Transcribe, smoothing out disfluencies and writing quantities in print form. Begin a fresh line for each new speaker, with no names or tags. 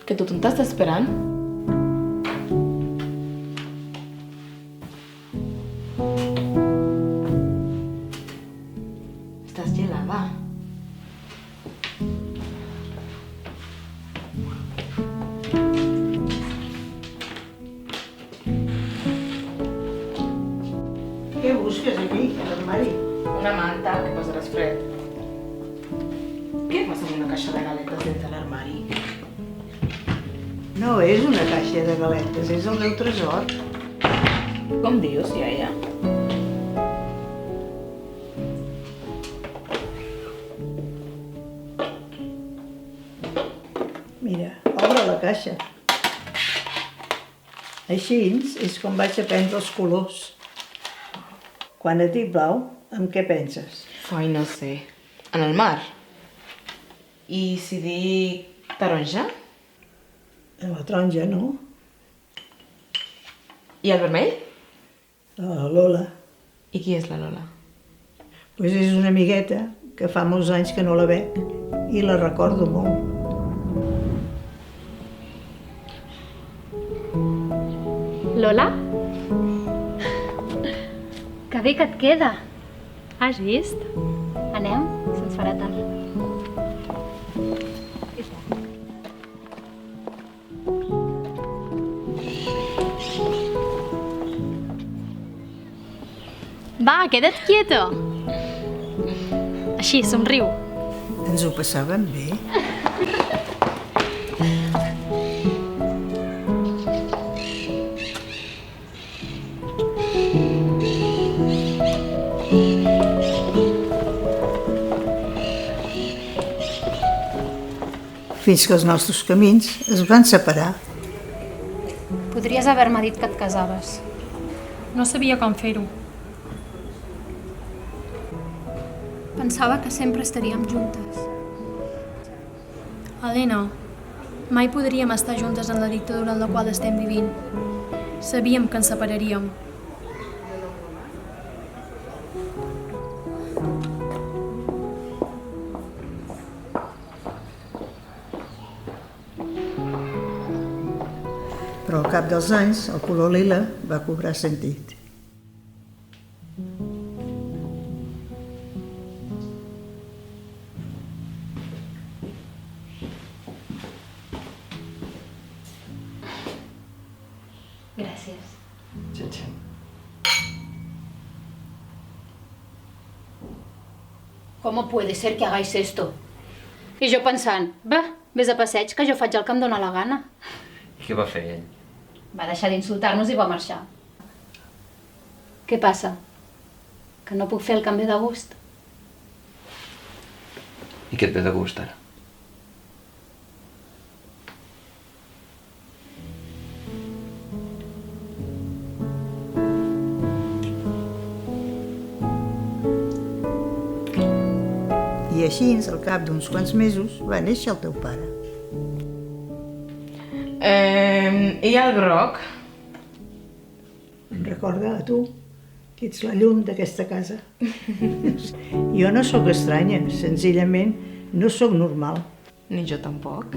Que tothom t'està esperant. Estàs gelada.
Què busques aquí, a l'armari?
Una manta que posaràs fred. Què passa amb una caixa de galetes dins de l'armari?
No és una caixa de galetes, és el meu tresor.
Com dius, iaia?
Mira, obre la caixa. Així és com vaig aprendre els colors. Quan et dic blau, amb què penses?
Ai, no sé. En el mar? I si dic taronja?
En la taronja, no?
I el vermell?
La Lola.
I qui és la Lola?
Pues és una amigueta que fa molts anys que no la veig i la recordo molt.
Lola? Que bé que et queda. Has vist? Anem, se'ns farà tard. Va, queda't quieto. Així, somriu.
Ens ho passàvem bé. Fins que els nostres camins es van separar.
Podries haver-me dit que et casaves.
No sabia com fer-ho.
Pensava que sempre estaríem juntes.
Helena, mai podríem estar juntes en la dictadura en la qual estem vivint. Sabíem que ens separaríem.
Però al cap dels anys el color lila va cobrar sentit.
Gràcies. ¿Cómo puede ser que hagáis esto? I jo pensant, va, vés a passeig, que jo faig el que em dóna la gana.
I què va fer ell?
Va deixar d'insultar-nos i va marxar. Què passa? Que no puc fer el canvi de gust?
I què et ve de gust ara?
I així, al cap d'uns quants mesos, va néixer el teu pare.
I el groc?
Em recorda a tu, que ets la llum d'aquesta casa. Jo no sóc estranya, senzillament no sóc normal.
Ni jo tampoc.